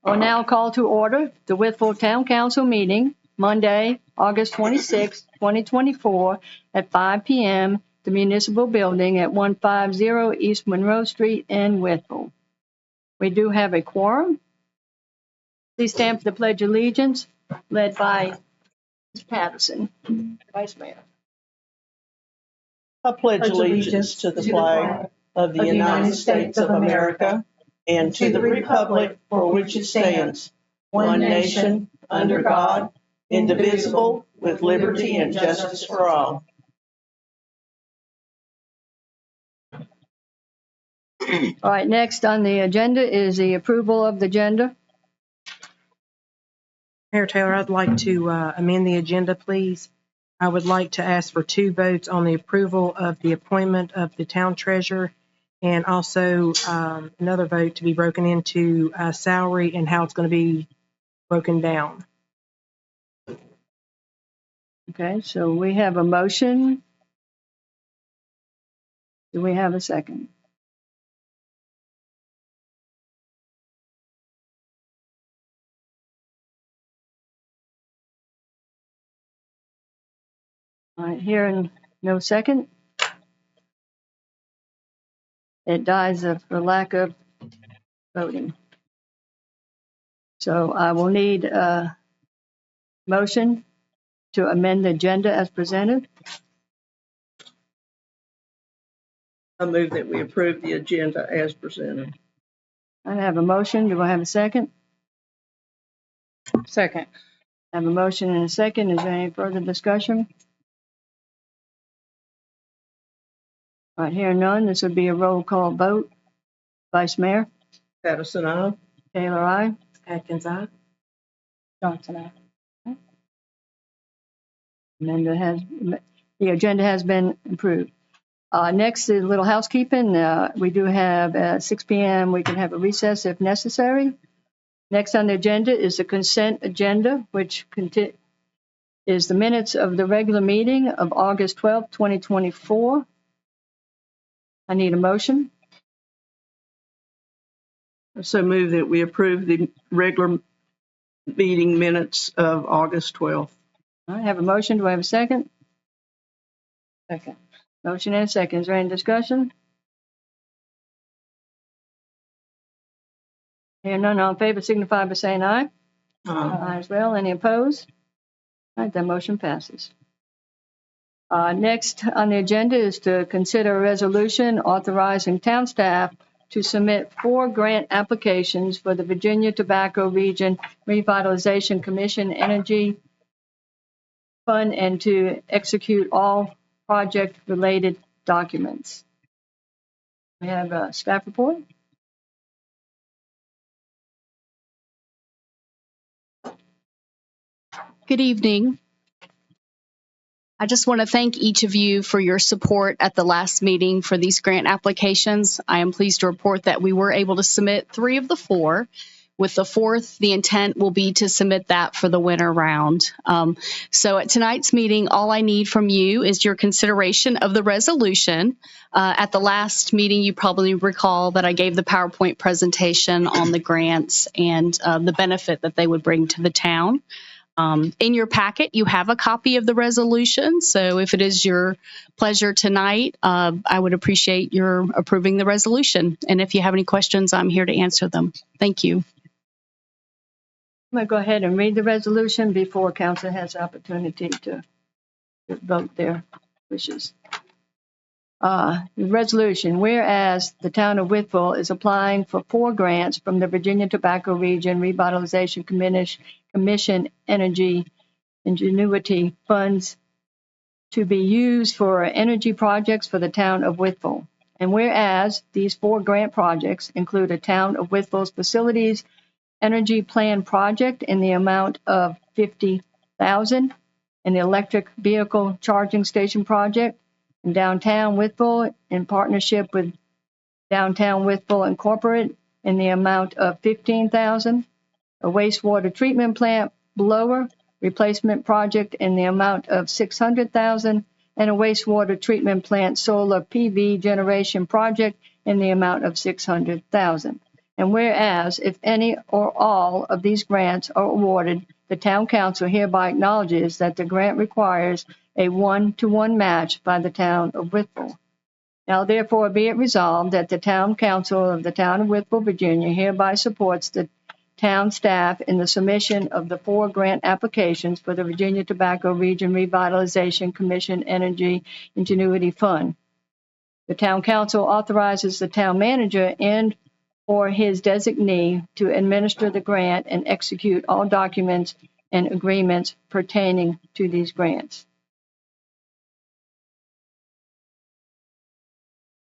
I'll now call to order the Wytheville Town Council meeting, Monday, August 26, 2024, at 5 p.m., the Municipal Building at 150 East Monroe Street in Wytheville. We do have a quorum. Please stand for the Pledge of Allegiance, led by Ms. Patterson, Vice Mayor. I pledge allegiance to the flag of the United States of America and to the republic for which it stands, one nation, under God, indivisible, with liberty and justice for all. All right, next on the agenda is the approval of the agenda. Mayor Taylor, I'd like to amend the agenda, please. I would like to ask for 2 votes on the approval of the appointment of the town treasurer, and also another vote to be broken into salary and how it's going to be broken down. Okay, so we have a motion. Do we have a second? All right, hearing no second. It dies for lack of voting. So I will need a motion to amend the agenda as presented. I move that we approve the agenda as presented. I have a motion. Do I have a second? Second. I have a motion and a second. Is there any further discussion? All right, hearing none, this would be a roll call vote. Vice Mayor? Patterson, aye. Taylor, aye. Atkins, aye. Johnson, aye. The agenda has been approved. Next is a little housekeeping. We do have at 6 p.m. we can have a recess if necessary. Next on the agenda is the consent agenda, which is the minutes of the regular meeting of August 12, 2024. I need a motion. I so move that we approve the regular meeting minutes of August 12th. I have a motion. Do I have a second? Second. Motion and a second. Is there any discussion? Hearing none, all in favor signify by saying aye. Aye as well. Any opposed? All right, that motion passes. Next on the agenda is to consider a resolution authorizing town staff to submit 4 grant applications for the Virginia Tobacco Region Revitalization Commission Energy Fund and to execute all project-related documents. We have a staff report. Good evening. I just want to thank each of you for your support at the last meeting for these grant applications. I am pleased to report that we were able to submit 3 of the 4. With the 4th, the intent will be to submit that for the winter round. So at tonight's meeting, all I need from you is your consideration of the resolution. At the last meeting, you probably recall that I gave the PowerPoint presentation on the grants and the benefit that they would bring to the town. In your packet, you have a copy of the resolution. So if it is your pleasure tonight, I would appreciate your approving the resolution. And if you have any questions, I'm here to answer them. Thank you. I'm going to go ahead and read the resolution before council has the opportunity to vote their wishes. The resolution, whereas the town of Wytheville is applying for 4 grants from the Virginia Tobacco Region Revitalization Commission Energy Ingenuity Funds to be used for energy projects for the town of Wytheville. And whereas these 4 grant projects include a town of Wytheville's facilities energy plan project in the amount of $50,000, an electric vehicle charging station project in downtown Wytheville in partnership with Downtown Wytheville Incorporated in the amount of $15,000, a wastewater treatment plant blower replacement project in the amount of $600,000, and a wastewater treatment plant solar PV generation project in the amount of $600,000. And whereas, if any or all of these grants are awarded, the town council hereby acknowledges that the grant requires a 1-to-1 match by the town of Wytheville. Now therefore be it resolved that the town council of the town of Wytheville, Virginia hereby supports the town staff in the submission of the 4 grant applications for the Virginia Tobacco Region Revitalization Commission Energy Ingenuity Fund. The town council authorizes the town manager and or his designee to administer the grant and execute all documents and agreements pertaining to these grants.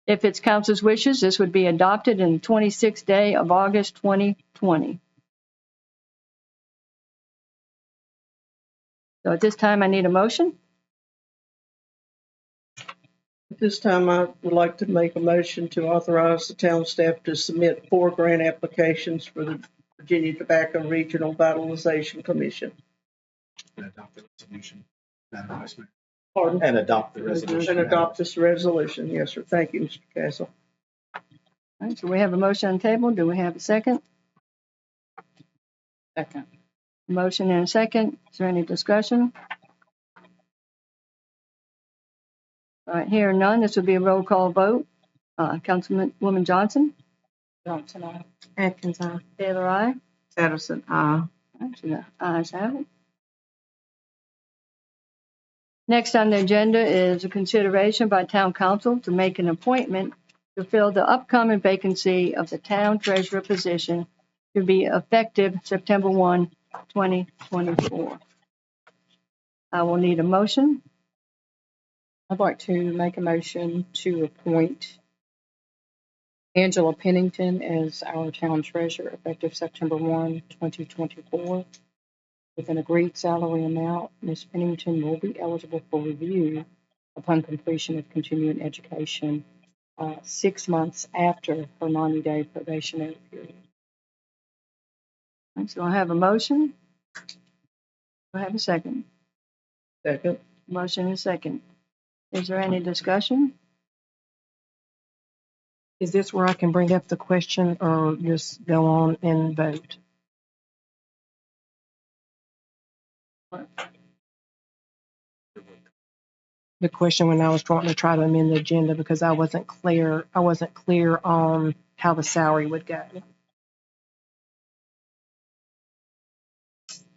If it's council's wishes, this would be adopted in the 26th day of August 2020. So at this time, I need a motion. At this time, I would like to make a motion to authorize the town staff to submit 4 grant applications for the Virginia Tobacco Regional Vitalization Commission. And adopt the resolution. Madam Vice Mayor. Pardon? And adopt the resolution. And adopt this resolution. Yes, sir. Thank you, Mr. Castle. All right, so we have a motion on the table. Do we have a second? Second. Motion and a second. Is there any discussion? All right, hearing none, this will be a roll call vote. Councilwoman Johnson? Johnson, aye. Atkins, aye. Taylor, aye. Patterson, aye. Actually, the ayes have it. Next on the agenda is a consideration by town council to make an appointment to fill the upcoming vacancy of the town treasurer position to be effective September 1, 2024. I will need a motion. I'd like to make a motion to appoint Angela Pennington as our town treasurer effective September 1, 2024. With an agreed salary amount, Ms. Pennington will be eligible for review upon completion of continuing education 6 months after her 90-day probationary period. So I have a motion. Do I have a second? Second. Motion and second. Is there any discussion? Is this where I can bring up the question or just go on and vote? The question when I was trying to amend the agenda because I wasn't clear on how the salary would go.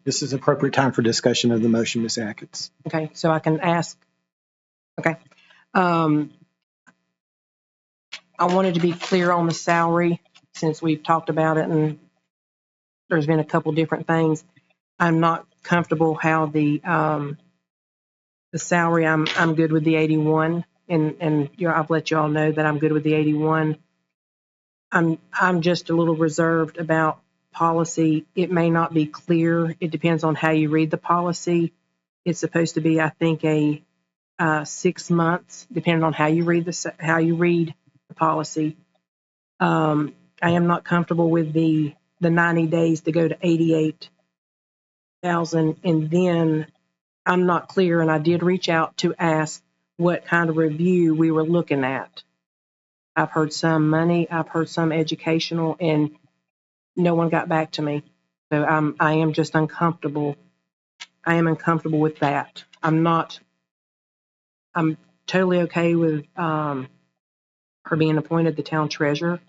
This is appropriate time for discussion of the motion, Ms. Atkins. Okay, so I can ask. Okay. I wanted to be clear on the salary since we've talked about it and there's been a couple different things. I'm not comfortable how the salary, I'm good with the 81 and I've let you all know that I'm good with the 81. I'm just a little reserved about policy. It may not be clear. It depends on how you read the policy. It's supposed to be, I think, a 6 months, depending on how you read the policy. I am not comfortable with the 90 days to go to 88,000, and then I'm not clear. And I did reach out to ask what kind of review we were looking at. I've heard some money, I've heard some educational, and no one got back to me. So I am just uncomfortable. I am uncomfortable with that. I'm totally okay with her being appointed the town treasurer,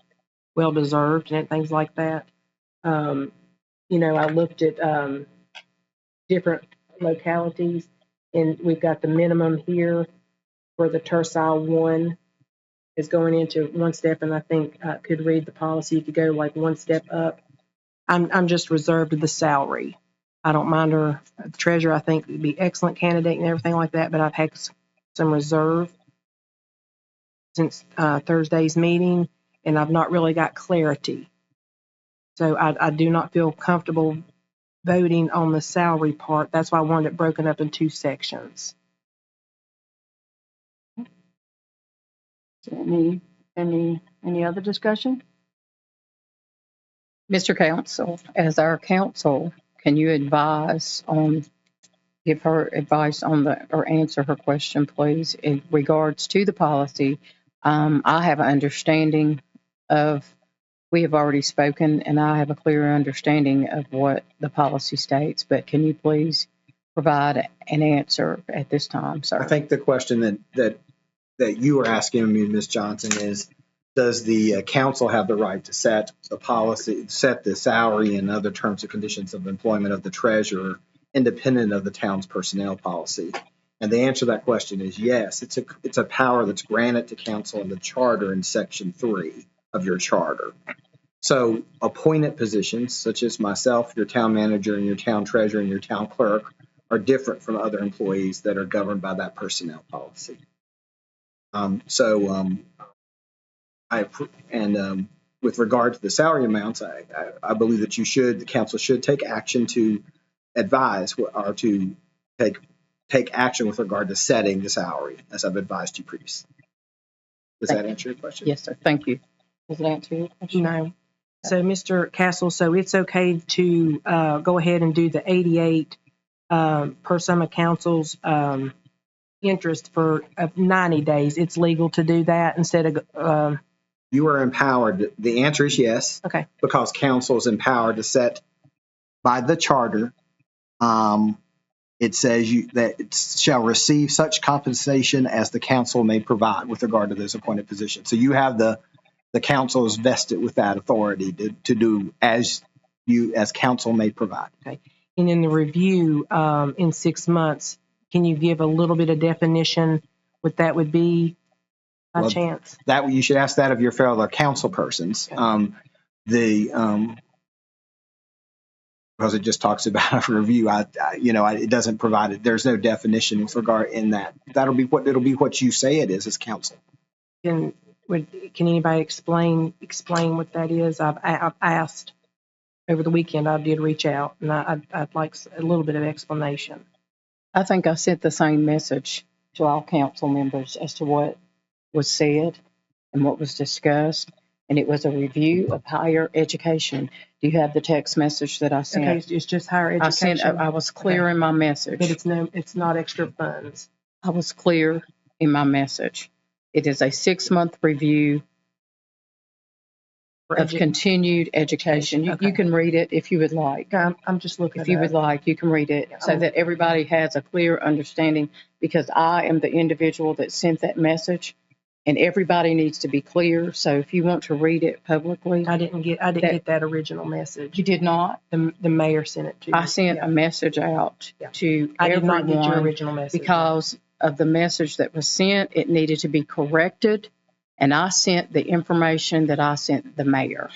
well deserved and things like that. I looked at different localities, and we've got the minimum here for the tercile 1 is going into 1 step, and I think could read the policy. You could go like 1 step up. I'm just reserved with the salary. I don't mind her. The treasurer, I think, would be excellent candidate and everything like that, but I've had some reserve since Thursday's meeting, and I've not really got clarity. So I do not feel comfortable voting on the salary part. That's why I wanted it broken up in 2 sections. Any other discussion? Mr. Counsel, as our counsel, can you give her advice or answer her question, please, in regards to the policy? I have an understanding of we have already spoken, and I have a clear understanding of what the policy states, but can you please provide an answer at this time, sir? I think the question that you are asking me, Ms. Johnson, is does the council have the right to set the policy, set the salary and other terms and conditions of employment of the treasurer independent of the town's personnel policy? And the answer to that question is yes. It's a power that's granted to council in the charter in section 3 of your charter. So appointed positions such as myself, your town manager, and your town treasurer and your town clerk are different from other employees that are governed by that personnel policy. With regard to the salary amounts, I believe that the council should take action to advise or to take action with regard to setting the salary, as I've advised you previously. Does that answer your question? Yes, sir. Thank you. Does that answer your question? No. So, Mr. Castle, so it's okay to go ahead and do the 88 per some of council's interest for 90 days. It's legal to do that instead of. You are empowered. The answer is yes. Okay. Because council is empowered to set by the charter. It says that it shall receive such compensation as the council may provide with regard to those appointed positions. So you have the council is vested with that authority to do as council may provide. Okay. And in the review in 6 months, can you give a little bit of definition what that would be by chance? That you should ask that of your fellow council persons. Okay. Because it just talks about a review. It doesn't provide it. There's no definition with regard in that. It'll be what you say it is as council. Can anybody explain what that is? I've asked over the weekend. I did reach out, and I'd like a little bit of explanation. I think I sent the same message to all council members as to what was said and what was discussed, and it was a review of higher education. Do you have the text message that I sent? Okay, it's just higher education. I was clear in my message. But it's not extra funds. I was clear in my message. It is a 6-month review of continued education. Okay. You can read it if you would like. I'm just looking. If you would like, you can read it so that everybody has a clear understanding, because I am the individual that sent that message, and everybody needs to be clear. So if you want to read it publicly. I didn't get that original message. You did not? The mayor sent it to you. I sent a message out to I did everyone. not get your original message. Because of the message that was sent, it needed to be corrected, and I sent the information that I sent the mayor.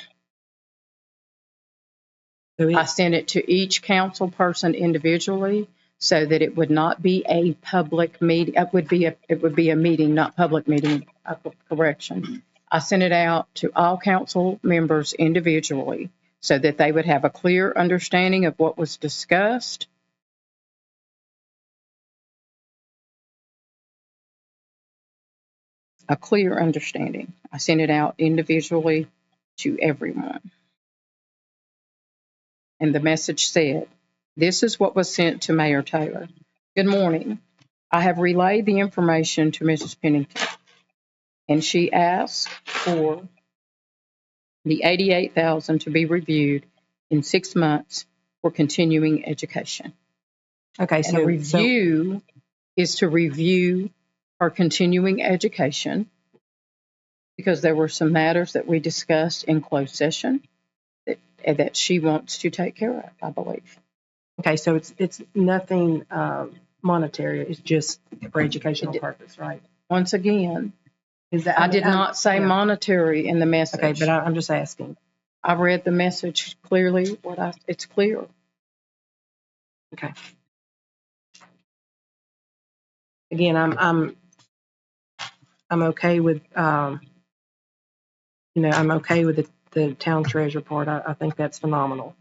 I sent it to each council person individually so that it would not be a public meeting. It would be a meeting, not public meeting. Correction. I sent it out to all council members individually so that they would have a clear understanding of what was discussed. A clear understanding. I sent it out individually to everyone. And the message said, this is what was sent to Mayor Taylor. Good morning. I have relayed the information to Mrs. Pennington, and she asked for the $88,000 to be reviewed in 6 months for continuing education. Okay, And a review is to review her continuing education, because there were some matters that we discussed in closed session that she wants to take care of, I believe. Okay, so it's nothing monetary. It's just for educational purpose, right? Once again, Is that I did not say monetary in the message. Okay, but I'm just asking. I read the message clearly. It's clear. Okay. Again, I'm okay with I'm okay with the town treasurer part. I think that's phenomenal.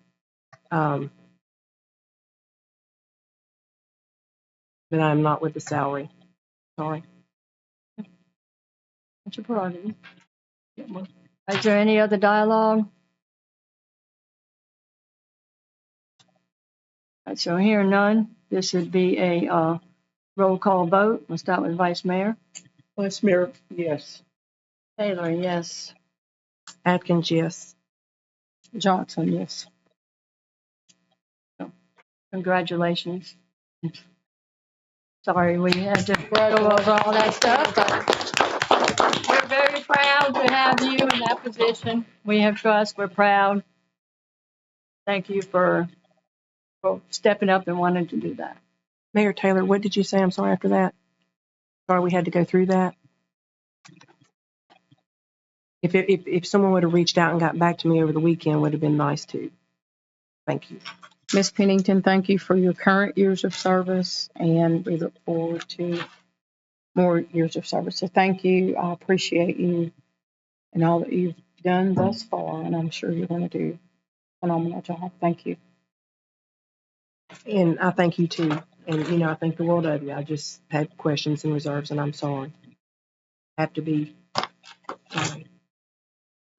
But I'm not with the salary. Sorry. That's your prerogative. Is there any other dialogue? So hearing none, this would be a roll call vote. We'll start with Vice Mayor. Vice Mayor, yes. Taylor, yes. Atkins, yes. Johnson, yes. Congratulations. Sorry we had to go over all that stuff, but we're very proud to have you in that position. We have trust, we're proud. Thank you for stepping up and wanting to do that. Mayor Taylor, what did you say? I'm sorry after that. Sorry we had to go through that. If someone would have reached out and got back to me over the weekend, would have been nice too. Thank you. Ms. Pennington, thank you for your current years of service, and we look forward to more years of service. So thank you. I appreciate you and all that you've done thus far, and I'm sure you're going to do a phenomenal job. Thank you. And I thank you too. And, I think the world of you. I just had questions and reserves, and I'm sorry. Have to be. I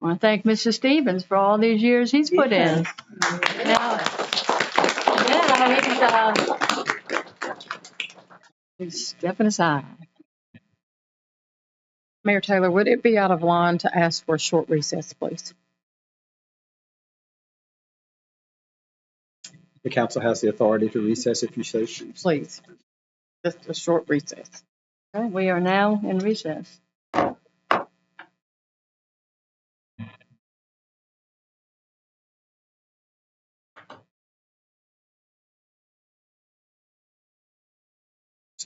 want to thank Mr. Stevens for all these years he's put in. He's stepping aside. Mayor Taylor, would it be out of line to ask for a short recess, please? The council has the authority to recess if you so choose. Please, just a short recess. Okay, we are now in recess. Let's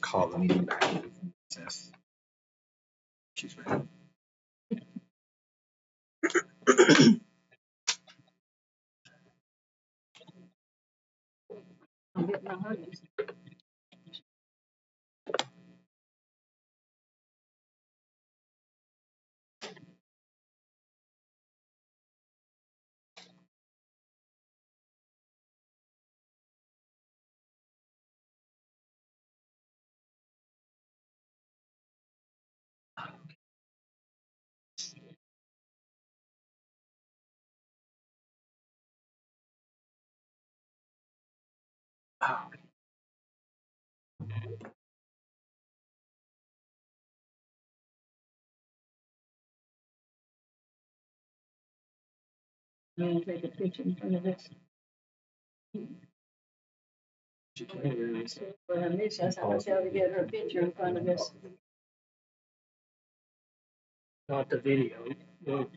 call the meeting back into recess. She's ready. I'm getting my huggies. Oh. I'm going to take a picture in front of this. For her niece, I want to tell her to get her a picture in front of this. Not the video. No,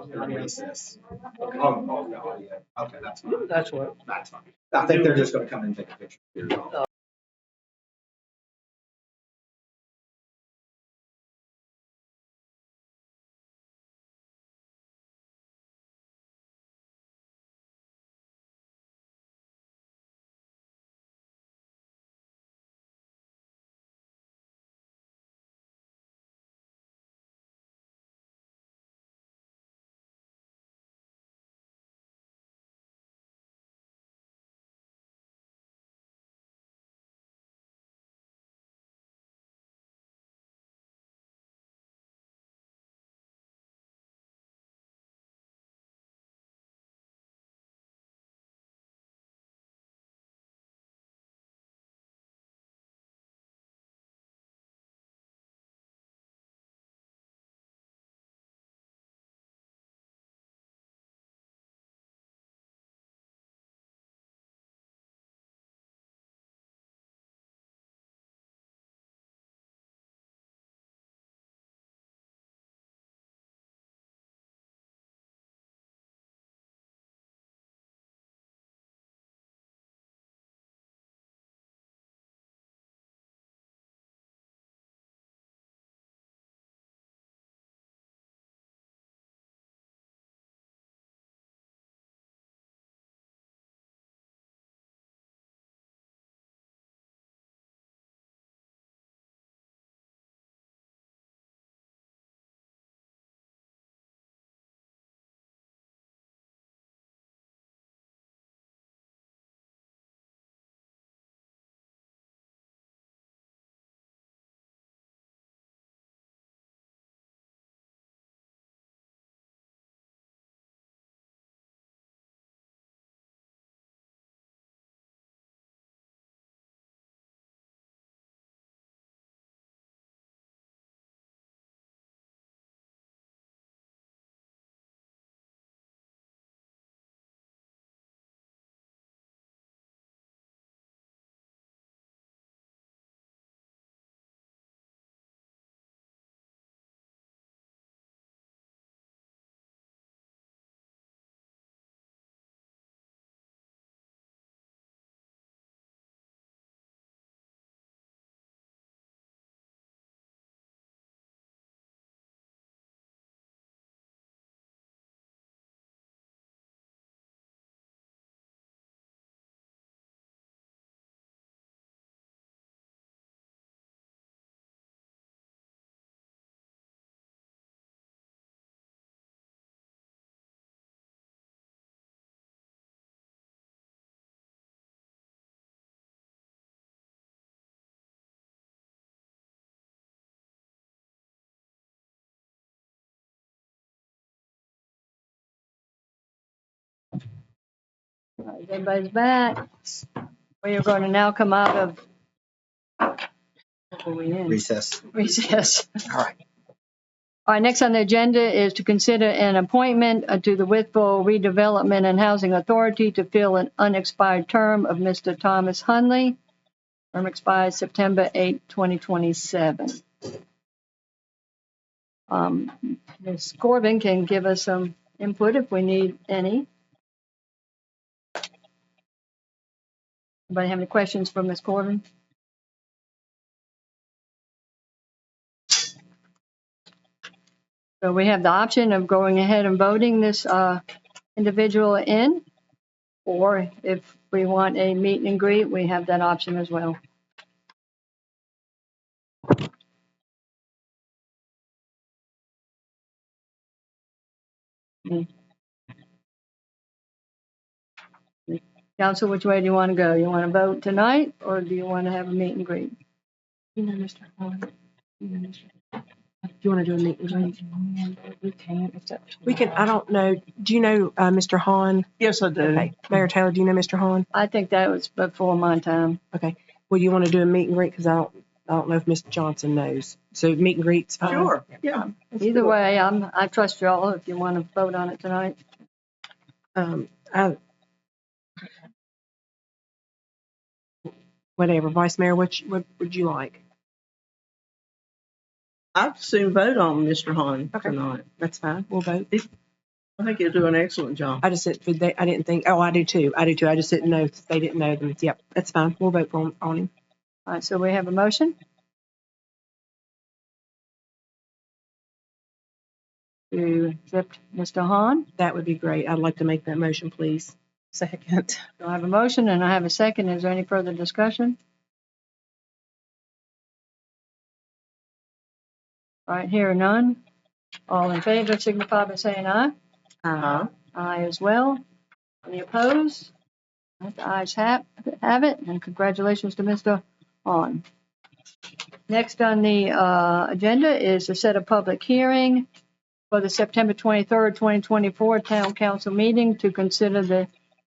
they're in recess. Oh, no, yeah. Okay, that's fine. That's what. That's fine. I think they're just going to come in and take a picture. right, everybody's back. We are going to now come out of, what were we in? Recess. Recess. All right. All right, next on the agenda is to consider an appointment to the Wytheville Redevelopment and Housing Authority to fill an unexpired term of Mr. Thomas Hunley. Term expires September 8, 2027. Ms. Corbin can give us some input if we need any. Anybody have any questions for Ms. Corbin? So we have the option of going ahead and voting this individual in, or if we want a meet and greet, we have that option as well. Council, which way do you want to go? You want to vote tonight, or do you want to have a meet and greet? You know, Mr. Hahn, do you want to do a meet and greet? We can't, except. We can, I don't know, do you know Mr. Hahn? Yes, I do. Okay. Mayor Taylor, do you know Mr. Hahn? I think that was before my time. Okay. Well, you want to do a meet and greet? Because I don't know if Ms. Johnson knows. So meet and greet's fine. Sure, yeah. Either way, I trust y'all if you want to vote on it tonight. Whatever. Vice Mayor, what would you like? I'd soon vote on Mr. Hahn Okay. tonight. That's fine. We'll vote. I think he'll do an excellent job. I just didn't, I didn't think, oh, I do too. I just didn't know if they didn't know them. Yep, that's fine. We'll vote on him. All right, so we have a motion to accept Mr. Hahn. That would be great. I'd like to make that motion, please. Second. So I have a motion and I have a second. Is there any further discussion? All right, here are none. All in favor signify by saying aye. Uh-huh. Aye as well. Any opposed? All right, the ayes have it, and congratulations to Mr. Hahn. Next on the agenda is to set a public hearing for the September 23rd, 2024 Town Council meeting to consider the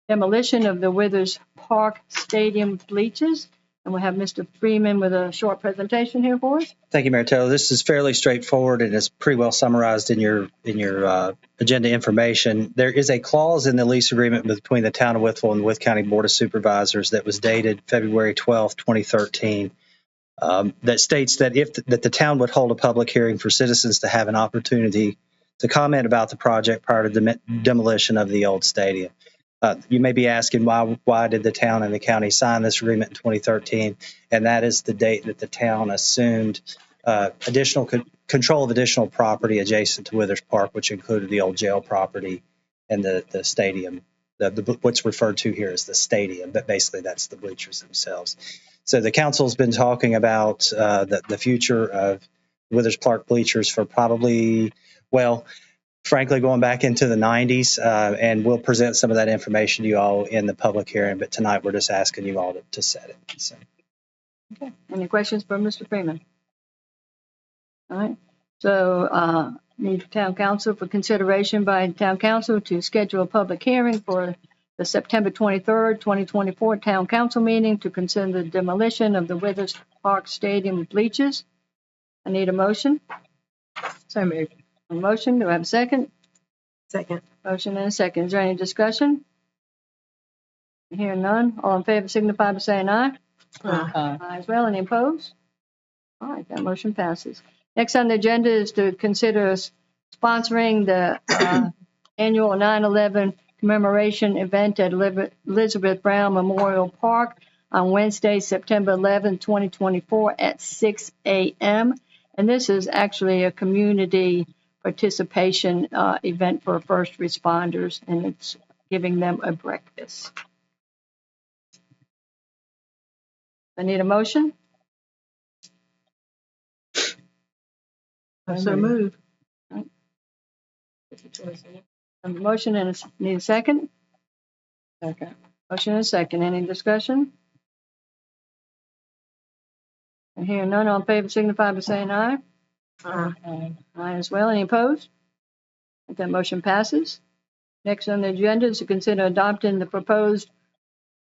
demolition of the Withers Park Stadium bleachers. And we have Mr. Freeman with a short presentation here for us. Thank you, Mayor Taylor. This is fairly straightforward and is pretty well summarized in your agenda information. There is a clause in the lease agreement between the Town of Wytheville and the Wythe County Board of Supervisors that was dated February 12, 2013, that states that that the town would hold a public hearing for citizens to have an opportunity to comment about the project prior to the demolition of the old stadium. You may be asking why did the town and the county sign this agreement in 2013, and that is the date that the town assumed additional control of additional property adjacent to Withers Park, which included the old jail property and the stadium. What's referred to here as the stadium, but basically that's the bleachers themselves. So the council's been talking about the future of Withers Park bleachers for probably, well, frankly, going back into the 90s, and we'll present some of that information to you all in the public hearing, but tonight we're just asking you all to set it. So. Okay. Any questions for Mr. Freeman? All right. So need Town Council for consideration by Town Council to schedule a public hearing for the September 23rd, 2024 Town Council meeting to consider the demolition of the Withers Park Stadium bleachers. I need a motion. So moved. A motion. Do I have a second? Second. Motion and a second. Is there any discussion? Hearing none. All in favor signify by saying aye. Aye as well. Any opposed? All right, that motion passes. Next on the agenda is to consider sponsoring the annual 9/11 commemoration event at Elizabeth Brown Memorial Park on Wednesday, September 11, 2024 at 6 a.m. And this is actually a community participation event for first responders, and it's giving them a breakfast. I need a motion. So move. A motion and need a second. Second. Motion and a second. Any discussion? And hearing none, all in favor signify by saying aye. Aye as well. Any opposed? That motion passes. Next on the agenda is to consider adopting the proposed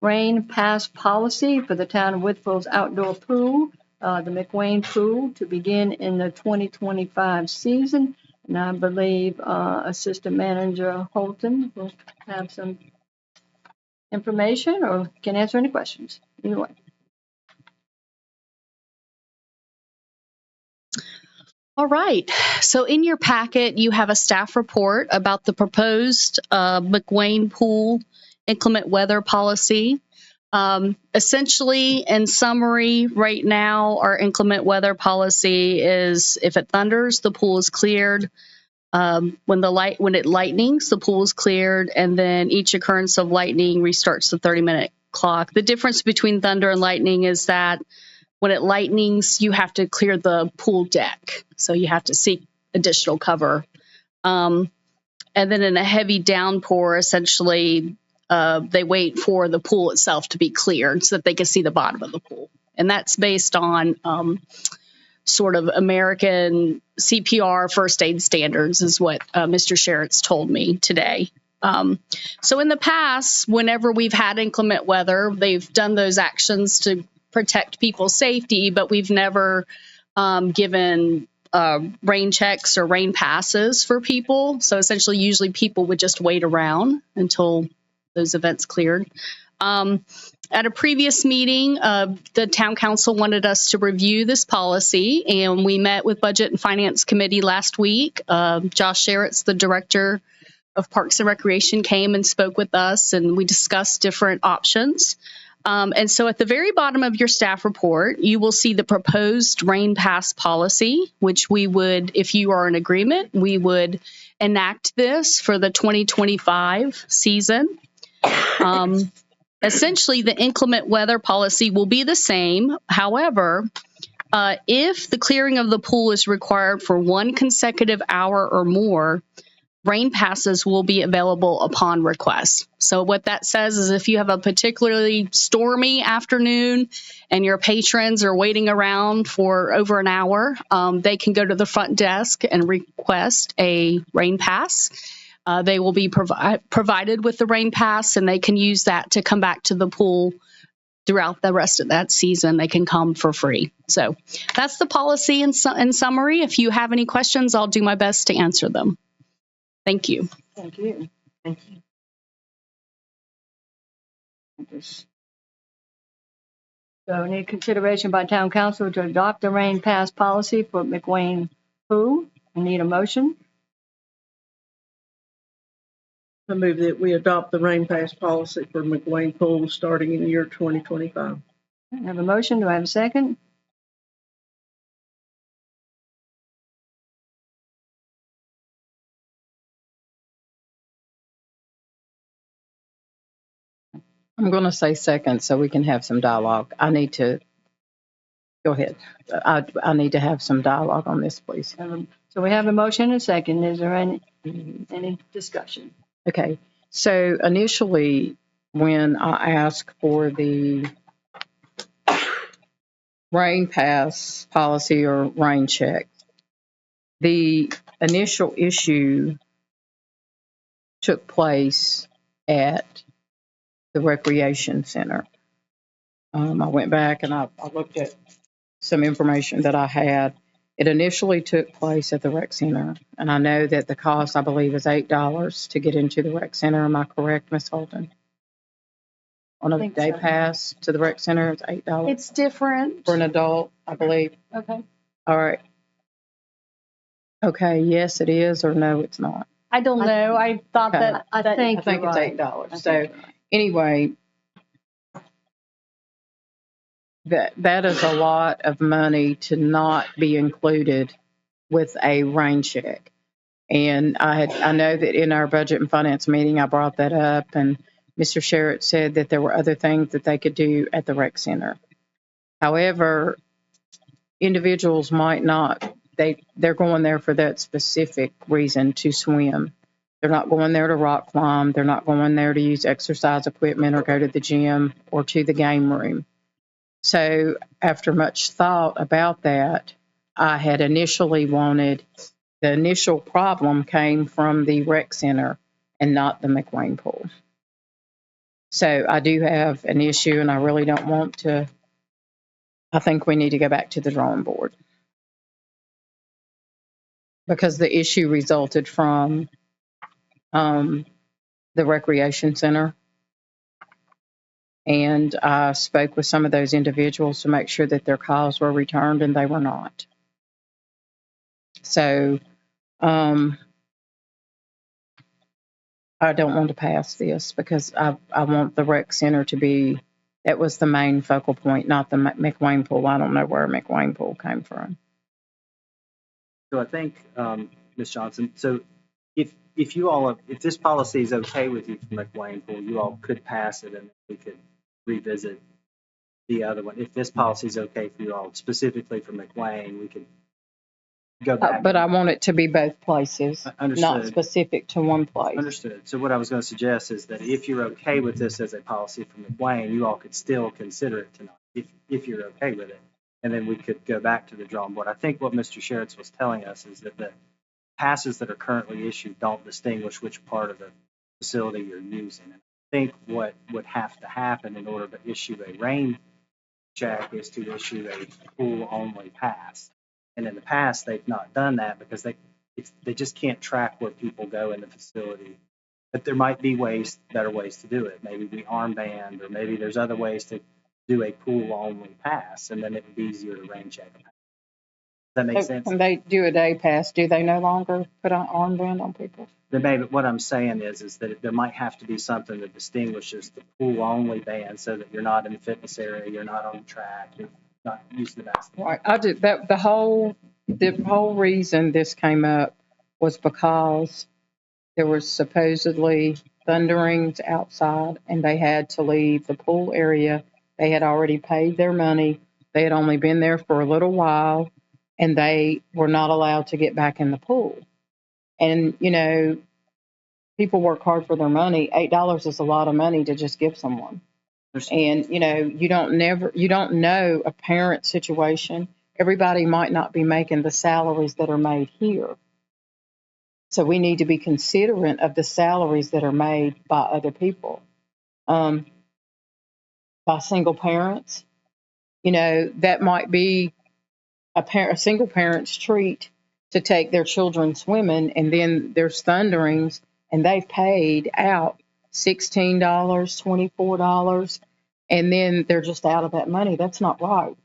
rain pass policy for the town of Wytheville's outdoor pool, the McWayne Pool, to begin in the 2025 season. And I believe Assistant Manager Holton will have some information or can answer any questions. Either way. All right. So in your packet, you have a staff report about the proposed McWayne Pool inclement weather policy. Essentially, in summary, right now, our inclement weather policy is if it thunders, the pool is cleared. When it lightnings, the pool is cleared, and then each occurrence of lightning restarts the 30-minute clock. The difference between thunder and lightning is that when it lightnings, you have to clear the pool deck. So you have to seek additional cover. And then in a heavy downpour, essentially, they wait for the pool itself to be cleared so that they can see the bottom of the pool. And that's based on sort of American CPR first aid standards is what Mr. Sherritt's told me today. So in the past, whenever we've had inclement weather, they've done those actions to protect people's safety, but we've never given rain checks or rain passes for people. So essentially, usually people would just wait around until those events cleared. At a previous meeting, the town council wanted us to review this policy, and we met with Budget and Finance Committee last week. Josh Sherritt's the director of Parks and Recreation came and spoke with us, and we discussed different options. And so at the very bottom of your staff report, you will see the proposed rain pass policy, which we would, if you are in agreement, we would enact this for the 2025 season. Essentially, the inclement weather policy will be the same. However, if the clearing of the pool is required for 1 consecutive hour or more, rain passes will be available upon request. So what that says is if you have a particularly stormy afternoon and your patrons are waiting around for over an hour, they can go to the front desk and request a rain pass. They will be provided with the rain pass, and they can use that to come back to the pool throughout the rest of that season. They can come for free. So that's the policy in summary. If you have any questions, I'll do my best to answer them. Thank you. Thank you. Thank you. So need consideration by town council to adopt the rain pass policy for McWayne Pool. I need a motion. I move that we adopt the rain pass policy for McWayne Pool starting in the year 2025. I have a motion. Do I have a second? I'm going to say second so we can have some dialogue. I need to, go ahead. I need to have some dialogue on this, please. So we have a motion and a second. Is there any discussion? Okay. So initially, when I asked for the rain pass policy or rain check, the initial issue took place at the recreation center. I went back and I looked at some information that I had. It initially took place at the rec center, and I know that the cost, I believe, is $8 to get into the rec center. Am I correct, Ms. Holton? On a day so. pass to the rec center, it's $8 It's different. for an adult, I believe. Okay. All right. Okay, yes, it is, or no, it's not. I don't know. I thought Okay. that I think I think you're it's right. $8. So anyway, that is a lot of money to not be included with a rain check. And I know that in our budget and finance meeting, I brought that up, and Mr. Sherritt said that there were other things that they could do at the rec center. However, individuals might not, they're going there for that specific reason to swim. They're not going there to rock climb. They're not going there to use exercise equipment or go to the gym or to the game room. So after much thought about that, I had initially wanted, the initial problem came from the rec center. and not the McWayne pool. So I do have an issue, and I really don't want to. I think we need to go back to the drawing board because the issue resulted from the recreation center. And I spoke with some of those individuals to make sure that their calls were returned, and they were not. So I don't want to pass this because I want the rec center to be, that was the main focal point, not the McWayne pool. I don't know where McWayne pool came from. So I think, Ms. Johnson, so if you all, if this policy is okay with you from McWayne pool, you all could pass it and we could revisit the other one. If this policy is okay for you all, specifically for McWayne, we could go back. But I want it to be both places, not Understood. specific to one place. Understood. So what I was going to suggest is that if you're okay with this as a policy from McWayne, you all could still consider it tonight, if you're okay with it. And then we could go back to the drawing board. I think what Mr. Sheritz was telling us is that the passes that are currently issued don't distinguish which part of the facility you're using. And I think what would have to happen in order to issue a rain check is to issue a pool-only pass. And in the past, they've not done that because they just can't track where people go in the facility. But there might be better ways to do it. Maybe we armband, or maybe there's other ways to do a pool-only pass, and then it would be easier to rain check. Does that make sense? When they do a day pass, do they no longer put an armband on people? But what I'm saying is that there might have to be something that distinguishes the pool-only ban so that you're not in the fitness area, you're not on the track, you're not using the basketball. Right. I did that. The whole reason this came up was because there was supposedly thunderings outside, and they had to leave the pool area. They had already paid their money. They had only been there for a little while, and they were not allowed to get back in the pool. And, you know, people work hard for their money. $8 is a lot of money to just give someone. And, you know, you don't know a parent situation. Everybody might not be making the salaries that are made here. So we need to be considerate of the salaries that are made by other people, by single parents. You know, that might be a single parent's treat to take their children swimming, and then there's thunderings, and they've paid out $16, $24, and then they're just out of that money. That's not right.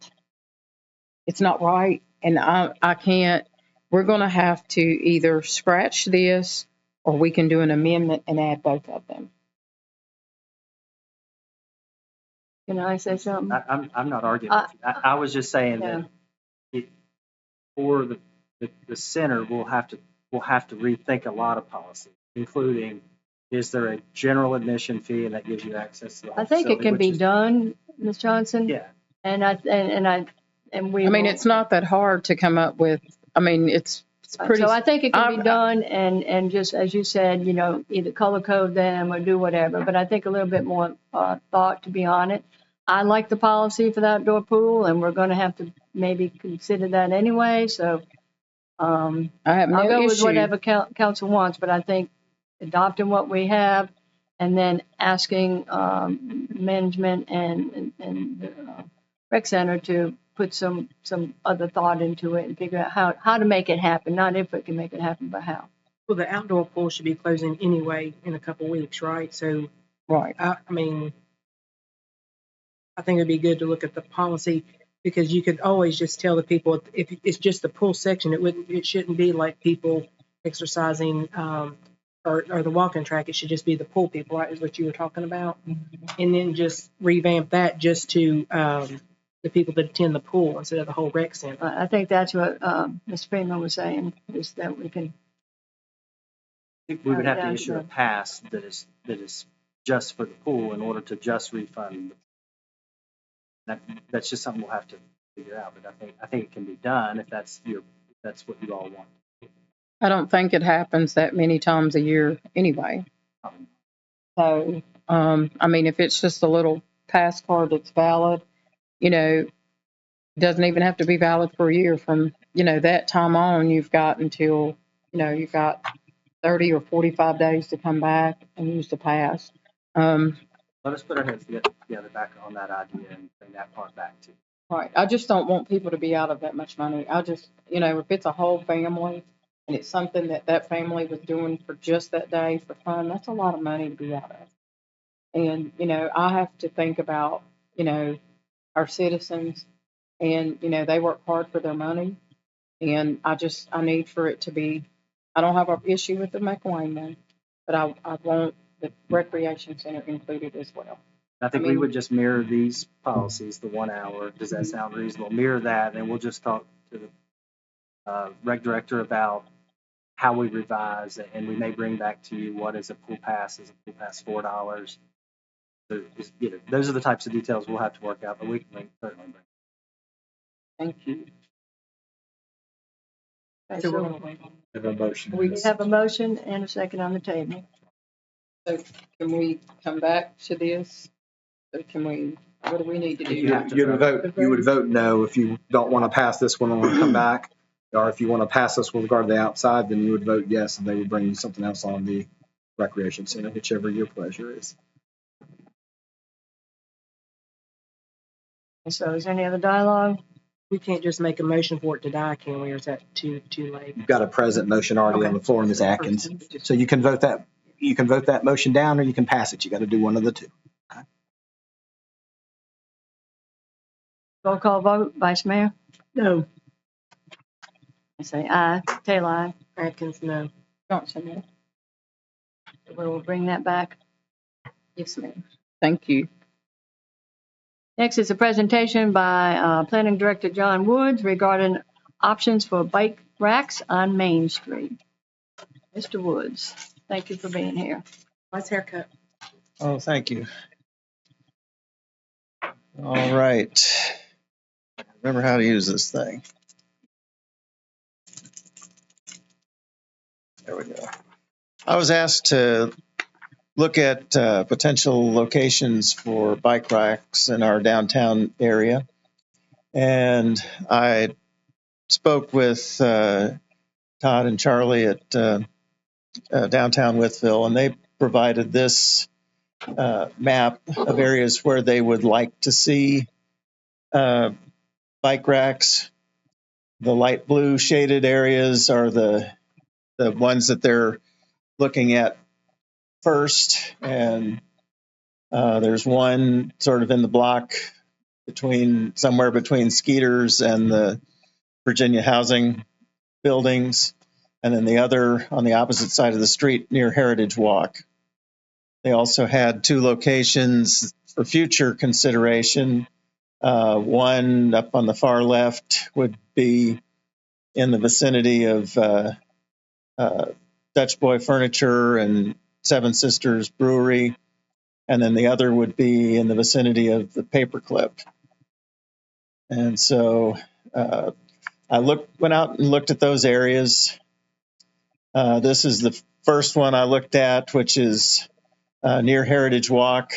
It's not right, and I can't. We're going to have to either scratch this, or we can do an amendment and add both of them. Can I say something? I'm not arguing with you. I was just saying that for the center, we'll have to rethink a lot of policies, including, is there a general admission fee, and that gives you access to the whole I think it facility, can which be is- done, Ms. Johnson. Yeah. And we. I mean, will- it's not that hard to come up with. I mean, it's pretty. So I think it can be I've- done, and just as you said, you know, either color code them or do whatever. But I think a little bit more thought to be on it. I like the policy for the outdoor pool, and we're going to have to maybe consider that anyway. So I have no I'll go with issue. whatever council wants, but I think adopting what we have and then asking management and the rec center to put some other thought into it and figure out how to make it happen. Not if it can make it happen, but how. Well, the outdoor pool should be closing anyway in a couple weeks, right? So, Right. I mean, I think it'd be good to look at the policy, because you could always just tell the people, if it's just the pool section, it shouldn't be like people exercising or the walking track. It should just be the pool people, right? Is what you were talking about, and then just revamp that just to the people that attend the pool instead of the whole rec center. I think that's what Mr. Freeman was saying, is that we can. I think we would have to Yeah, issue yeah. a pass that is just for the pool in order to just refund. That's just something we'll have to figure out. But I think it can be done if that's what you all want. I don't think it happens that many times a year anyway. So, I mean, if it's just a little pass card that's valid, you know, it doesn't even have to be valid for a year. From, you know, that time on, you've got until, you know, you've got 30 or 45 days to come back and use the pass. Let us put our heads together back on that idea and bring that part back to you. Right. I just don't want people to be out of that much money. I just, if it's a whole family and it's something that that family was doing for just that day for fun, that's a lot of money to be out of. And, I have to think about, our citizens and, they work hard for their money. And I need for it to be, I don't have an issue with the McWayne one, but I want the recreation center included as well. I think I we mean- would just mirror these policies, the 1 hour. Does that sound reasonable? Mirror that, and we'll just talk to the rec director about how we revise, and we may bring back to you what is a pool pass. Is a pool pass $4? So just, those are the types of details we'll have to work out, but we can certainly bring. Thank you. Okay, So we're so gonna wait on- Have a motion. we have a motion and a second on the table. So can we come back to this? So what do we need to do? You have to You would vote no if you don't want to pass this one and want to come back. Or if you want to pass this with regard to the outside, then you would vote yes, and they would bring you something else on the recreation center, whichever your pleasure is. So is there any other dialogue? We can't just make a motion for it to die, can we? Or is that too late? You've got a present motion already on the floor, Ms. Atkins. So you can vote that motion down or you can pass it. You got to do one of the two. Roll call vote, Vice Mayor? No. I say aye. Taylor, aye. Atkins, no. Johnson, no? We'll bring that back. Yes, ma'am. Thank you. Next is a presentation by Planning Director John Woods regarding options for bike racks on Main Street. Mr. Woods, thank you for being here. Nice haircut. Oh, thank you. All right. Remember how to use this thing. There we go. I was asked to look at potential locations for bike racks in our downtown area. And I spoke with Todd and Charlie at downtown Wytheville, and they provided this map of areas where they would like to see bike racks. The light blue shaded areas are the ones that they're looking at first, and there's one sort of in the block somewhere between Skeeters and the Virginia housing buildings, and then the other on the opposite side of the street near Heritage Walk. They also had two locations for future consideration. One up on the far left would be in the vicinity of Dutch Boy Furniture and Seven Sisters Brewery, and then the other would be in the vicinity of the Paperclip. And so I went out and looked at those areas. This is the first one I looked at, which is near Heritage Walk.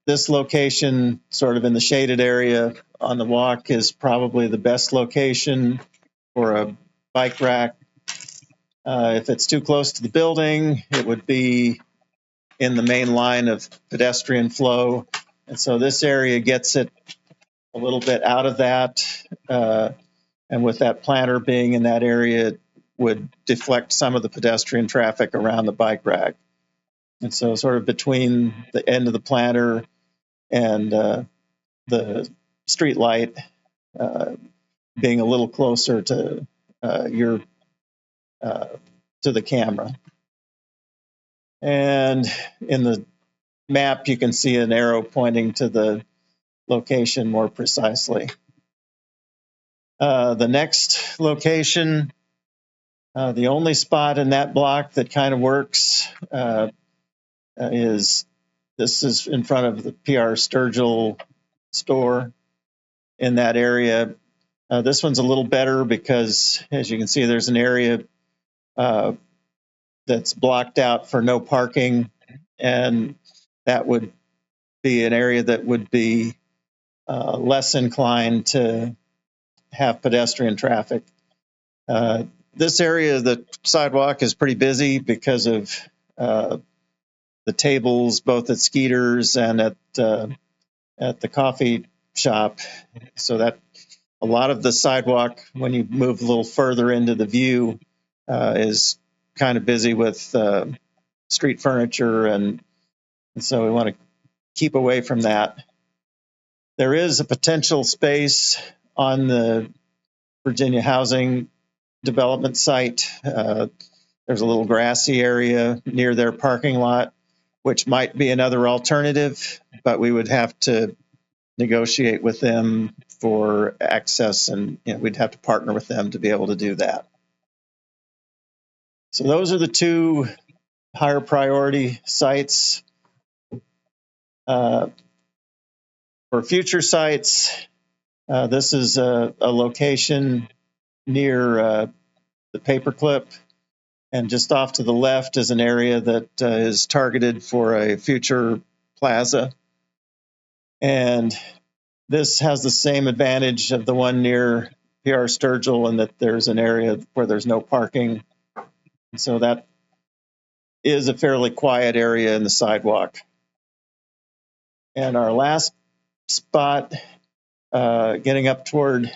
This location, sort of in the shaded area on the walk, is probably the best location for a bike rack. If it's too close to the building, it would be in the main line of pedestrian flow. And so this area gets it a little bit out of that. And with that planter being in that area, it would deflect some of the pedestrian traffic around the bike rack. And so sort of between the end of the planter and the street light, being a little closer to to the camera. And in the map, you can see an arrow pointing to the location more precisely. The next location, the only spot in that block that kind of works is in front of the PR Sturgill store in that area. This one's a little better because, as you can see, there's an area that's blocked out for no parking, and that would be an area that would be less inclined to have pedestrian traffic. this area, the sidewalk is pretty busy because of the tables, both at Skeeter's and at the coffee shop. So that a lot of the sidewalk, when you move a little further into the view, is kind of busy with street furniture, and so we want to keep away from that. There is a potential space on the Virginia Housing Development site. There's a little grassy area near their parking lot, which might be another alternative, but we would have to negotiate with them for access, and we'd have to partner with them to be able to do that. So those are the two higher priority sites. For future sites, this is a location near the paperclip, and just off to the left is an area that is targeted for a future plaza. And this has the same advantage of the one near PR Sturgill, in that there's an area where there's no parking. So that is a fairly quiet area in the sidewalk. And our last spot, getting up toward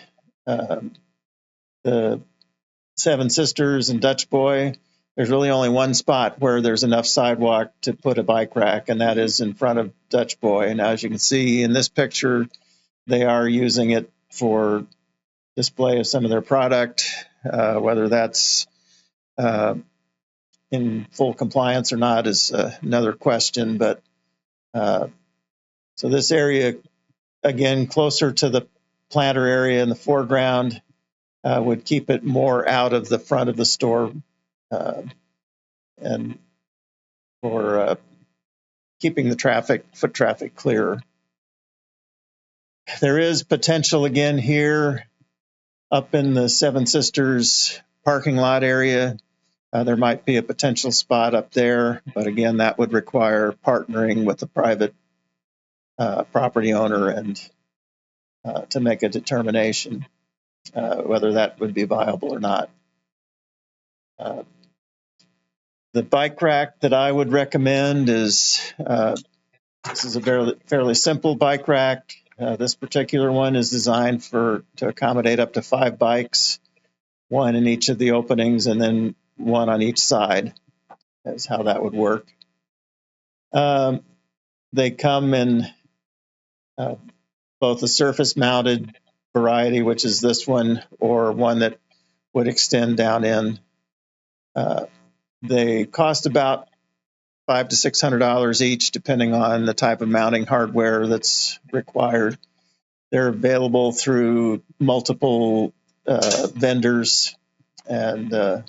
the Seven Sisters and Dutch Boy, there's really only one spot where there's enough sidewalk to put a bike rack, and that is in front of Dutch Boy. And as you can see in this picture, they are using it for display of some of their product, whether that's in full compliance or not is another question. But so this area, again, closer to the planter area in the foreground, would keep it more out of the front of the store, and for keeping the foot traffic clear. There is potential again here up in the Seven Sisters parking lot area. There might be a potential spot up there, but again, that would require partnering with the private property owner and to make a determination whether that would be viable or not. The bike rack that I would recommend is this is a fairly simple bike rack. This particular one is designed to accommodate up to 5 bikes, one in each of the openings, and then one on each side. That's how that would work. They come in both a surface-mounted variety, which is this one, or one that would extend down in. They cost about $500 to $600 each, depending on the type of mounting hardware that's required. They're available through multiple vendors, and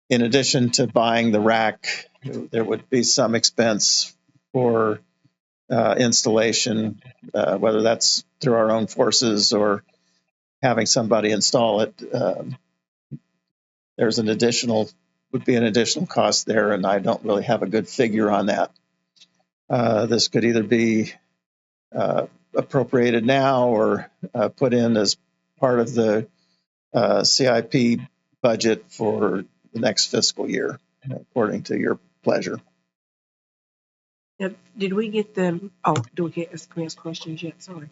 in addition to buying the rack, there would be some expense for installation, whether that's through our own forces or having somebody install it. There's an additional cost there, and I don't really have a good figure on that. This could either be appropriated now or put in as part of the CIP budget for the next fiscal year, according to your pleasure. Did we get the, do we ask questions yet? Sorry.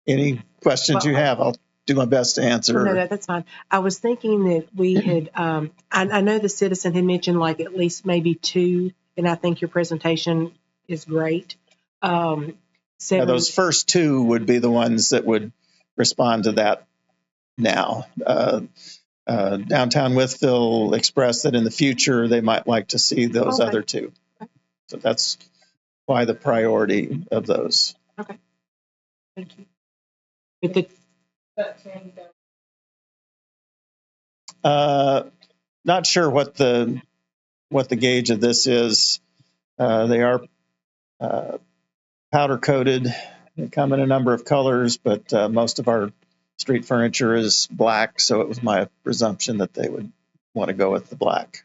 Any questions you have, I'll do my best to answer. No, that's fine. I was thinking that we had, I know the citizen had mentioned like at least maybe 2, and I think your presentation is great. Those first 2 would be the ones that would respond to that now. Downtown Wytheville expressed that in the future they might like to see those other 2. So that's why the priority of those. Okay. Thank you. But not sure what the gauge of this is. They are powder coated. They come in a number of colors, but most of our street furniture is black, so it was my presumption that they would want to go with the black.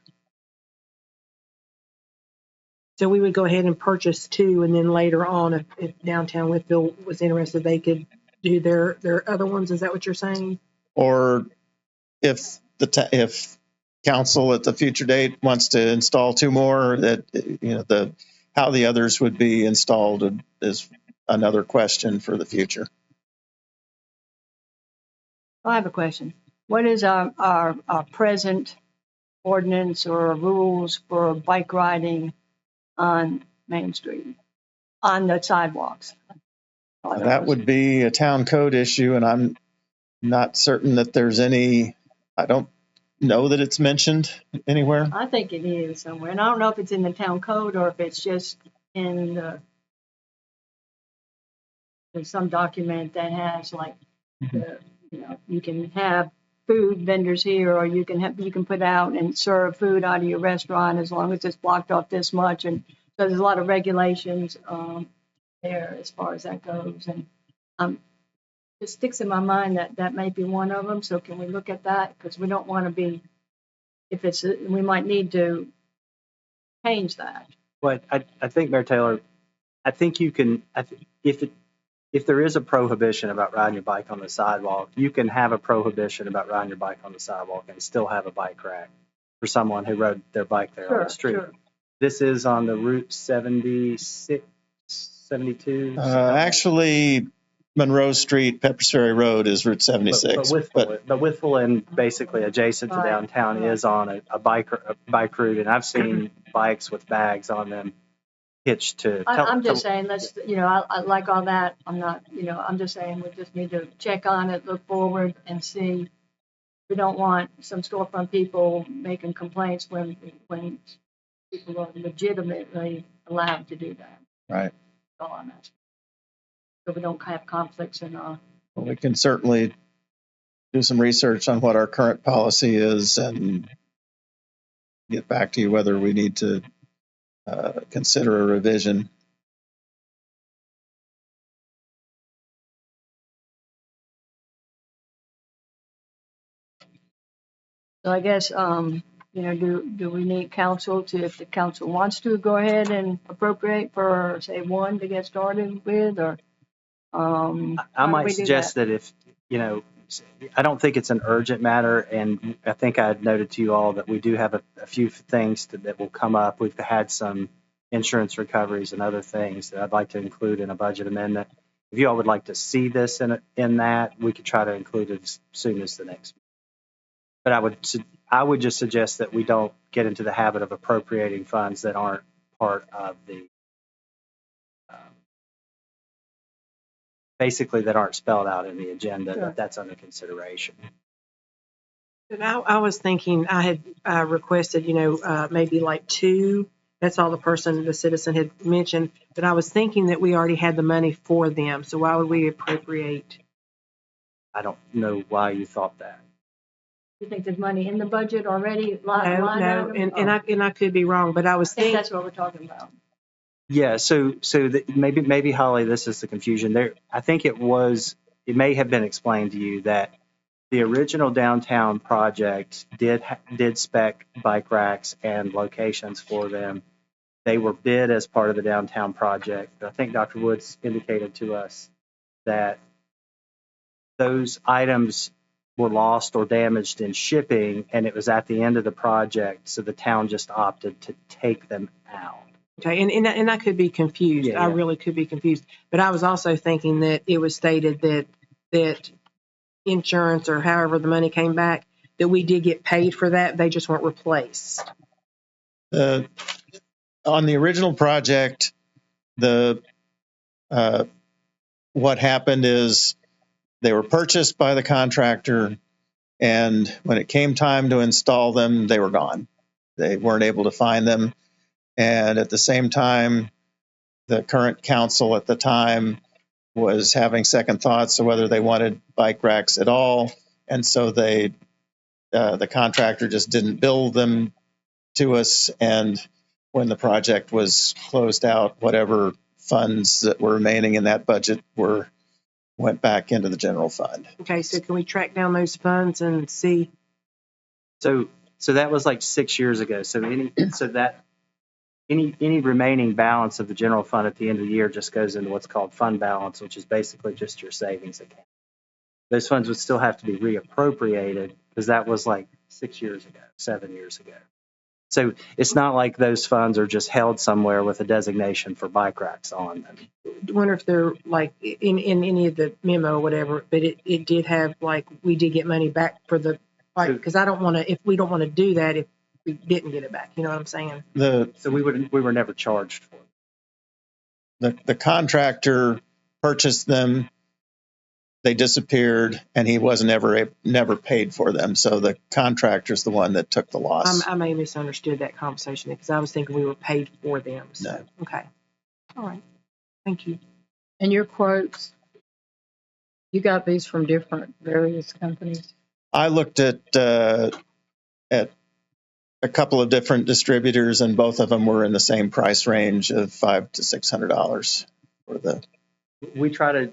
So we would go ahead and purchase 2, and then later on, if Downtown Wytheville was interested, they could do their other ones. Is that what you're saying? Or if council at the future date wants to install two more, that, how the others would be installed is another question for the future. I have a question. What is our present ordinance or rules for bike riding on Main Street, on the sidewalks? That would be a town code issue, and I'm not certain that there's any, I don't know that it's mentioned anywhere. I think it is somewhere, and I don't know if it's in the town code or if it's just in there's some document that has like you can have food vendors here, or you can put out and serve food out of your restaurant as long as it's blocked off this much, and so there's a lot of regulations there as far as that goes, and it sticks in my mind that that may be one of them. So can we look at that, because we don't want to be, if it's, we might need to change that. But I think, Mayor Taylor, I think you can, if there is a prohibition about riding your bike on the sidewalk, you can have a prohibition about riding your bike on the sidewalk and still have a bike rack for someone who rode their bike there on the street. Sure. This is on the Route 76, 72. Actually, Monroe Street, Pepper's Ferry Road is Route 76. But Wytheville and basically adjacent to Right. downtown is on a bike route, and I've seen bikes with bags on them hitched to. I'm just saying, let's, I like all that. I'm not, I'm just saying we just need to check on it, look forward and see. We don't want some storefront people making complaints when people are legitimately allowed to do that. Right. That's all I'm asking. So we don't have conflicts in our. Well, we can certainly do some research on what our current policy is and get back to you whether we need to consider a revision. So I guess, do we need council to, if the council wants to, go ahead and appropriate for, say, one to get started with, or? I how do might we do suggest that if, I don't think it's an urgent matter, and I think I had noted to you all that we do have a few things that will come up. We've had some insurance recoveries and other things that I'd like to include in a budget amendment. If you all would like to see this in that, we could try to include it as soon as the next. But I would just suggest that we don't get into the habit of appropriating funds that aren't part of the basically that aren't spelled out in the agenda. Sure. That's under consideration. But I was thinking, I had requested, maybe like two. That's all the citizen had mentioned. But I was thinking that we already had the money for them. So why would we appropriate? I don't know why you thought that. You think there's money in the budget already? No, and I could be wrong, but I was I think thinking. that's what we're talking about. Yeah, so maybe Holly, this is the confusion there. I think it may have been explained to you that the original downtown project did spec bike racks and locations for them. They were bid as part of the downtown project. I think Dr. Woods indicated to us that those items were lost or damaged in shipping, and it was at the end of the project, so the town just opted to take them out. Okay, and I could be confused. Yeah. I really could be confused. But I was also thinking that it was stated that insurance or however the money came back, that we did get paid for that. They just weren't replaced. On the original project, what happened is they were purchased by the contractor, and when it came time to install them, they were gone. They weren't able to find them. And at the same time, the current council at the time was having second thoughts of whether they wanted bike racks at all. And so the contractor just didn't build them to us. And when the project was closed out, whatever funds that were remaining in that budget went back into the general fund. Okay, so can we track down those funds and see? So that was like 6 years ago. So any remaining balance of the general fund at the end of the year just goes into what's called fund balance, which is basically just your savings account. Those funds would still have to be reappropriated because that was like 6 years ago, 7 years ago. So it's not like those funds are just held somewhere with a designation for bike racks on them. I wonder if they're like in any of the memo or whatever, but it did have like, we did get money back for the bike, because I don't want to, if we don't want to do that if we didn't get it back, you know what I'm saying? So we were never charged for it. The contractor purchased them, they disappeared, and he wasn't never paid for them. So the contractor's the one that took the loss. I may have misunderstood that conversation because I was thinking we were paid for them. So, No. okay. All right. Thank you. And your quotes, you got these from different various companies? I looked at a couple of different distributors, and both of them were in the same price range of $500 to $600 for the. We try to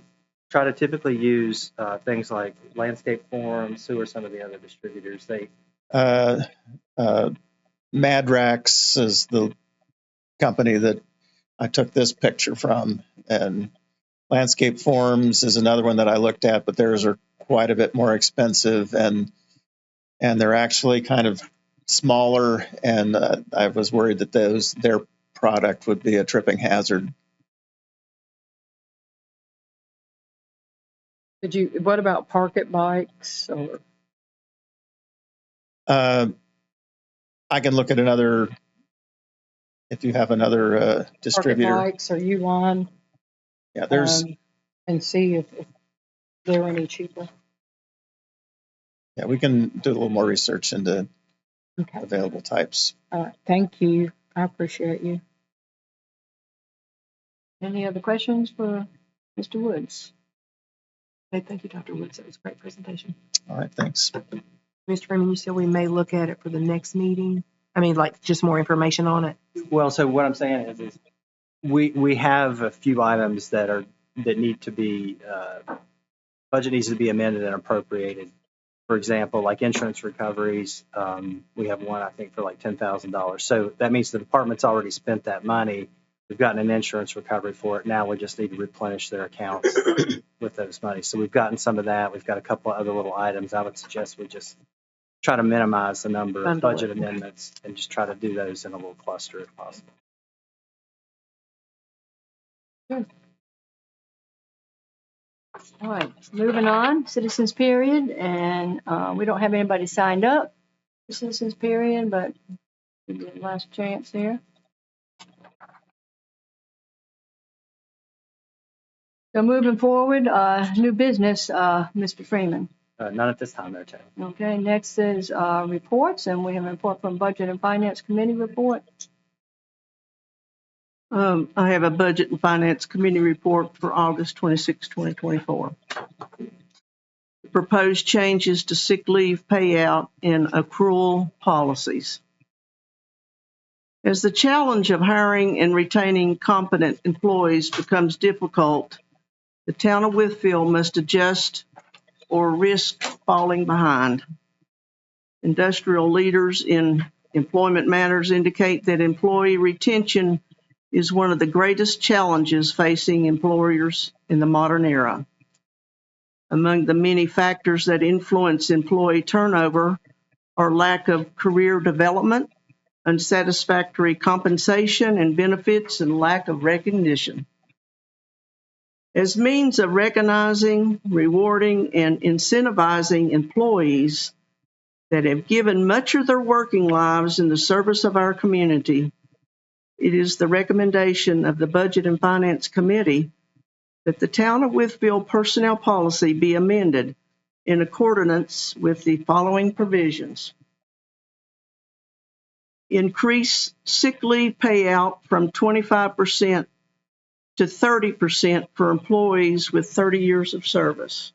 typically use things like Landscape Forums, who are some of the other distributors. Madrax is the company that I took this picture from, and Landscape Forums is another one that I looked at, but theirs are quite a bit more expensive, and they're actually kind of smaller, and I was worried that their product would be a tripping hazard. What about Parkit bikes or? I can look at another, if you have another distributor. Parkit bikes or Uline? Yeah, there's. And see if they're any cheaper. Yeah, we can do a little more research into Okay. available types. All right. Thank you. I appreciate you. Any other questions for Mr. Woods? Okay, thank you, Dr. Woods. That was a great presentation. All right, thanks. Mr. Freeman, you said we may look at it for the next meeting? I mean, like just more information on it? Well, so what I'm saying is we have a few items that need to be budget needs to be amended and appropriated. For example, like insurance recoveries, we have one I think for like $10,000. So that means the department's already spent that money. We've gotten an insurance recovery for it. Now we just need to replenish their accounts with those monies. So we've gotten some of that. We've got a couple of other little items. I would suggest we just try to minimize the number of Bundle budget it. amendments and just try to do those in a little cluster if possible. All right, moving on, citizens period, and we don't have anybody signed up for citizens period, but we get last chance here. So moving forward, new business, Mr. Freeman. None at this time, there, Ted. Okay, next is reports, and we have a report from Budget and Finance Committee report. I have a Budget and Finance Committee report for August 26, 2024. Proposed changes to sick leave payout and accrual policies. As the challenge of hiring and retaining competent employees becomes difficult, the town of Wytheville must adjust or risk falling behind. Industrial leaders in employment matters indicate that employee retention is one of the greatest challenges facing employers in the modern era. Among the many factors that influence employee turnover are lack of career development, unsatisfactory compensation and benefits, and lack of recognition. As means of recognizing, rewarding, and incentivizing employees that have given much of their working lives in the service of our community, it is the recommendation of the Budget and Finance Committee that the Town of Wytheville personnel policy be amended in accordance with the following provisions. Increase sick leave payout from 25% to 30% for employees with 30 years of service.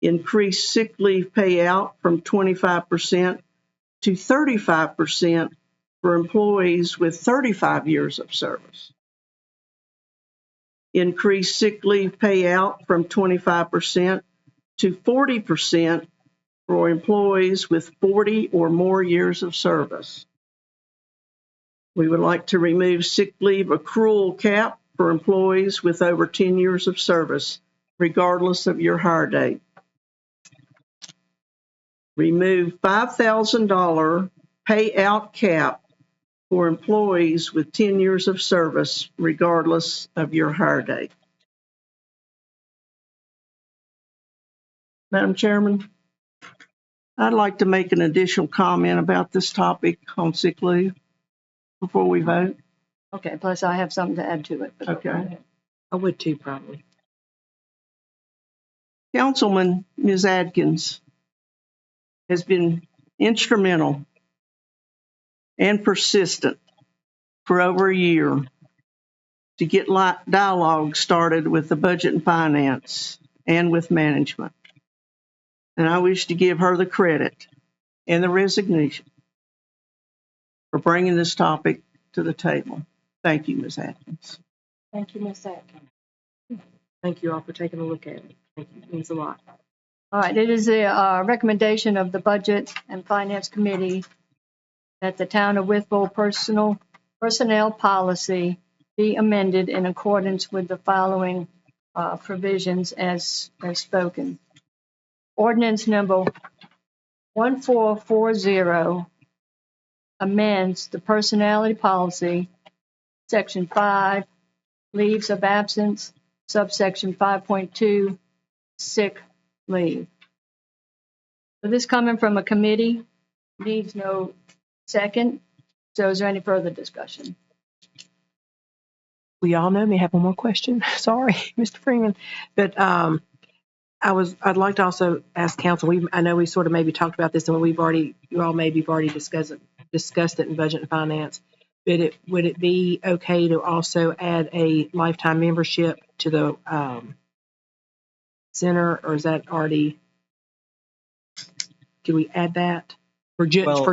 Increase sick leave payout from 25% to 35% for employees with 35 years of service. Increase sick leave payout from 25% to 40% for employees with 40 or more years of service. We would like to remove sick leave accrual cap for employees with over 10 years of service, regardless of your hire date. remove $5,000 payout cap for employees with 10 years of service, regardless of your hire date. Madam Chairman, I'd like to make an additional comment about this topic on sick leave before we vote. Okay, plus I have something to add to it. but go Okay. ahead. I would too, probably. Councilman Ms. Adkins has been instrumental and persistent for over a year to get dialogue started with the Budget and Finance and with management. And I wish to give her the credit and the resignation for bringing this topic to the table. Thank you, Ms. Atkins. Thank you, Ms. Atkins. Thank you all for taking a look at it. Thank you. It means a lot. All right, it is a recommendation of the Budget and Finance Committee that the Town of Wytheville personnel policy be amended in accordance with the following provisions as spoken. Ordinance number 1440 amends the personality policy, section 5, leaves of absence, subsection 5.2, sick leave. So this coming from a committee needs no second. So is there any further discussion? We all know me. I have one more question. Sorry, Mr. Freeman. But I'd like to also ask council. I know we sort of maybe talked about this, and you all maybe have already discussed it in Budget and Finance. But would it be okay to also add a lifetime membership to the center, or is that already? Can we add that for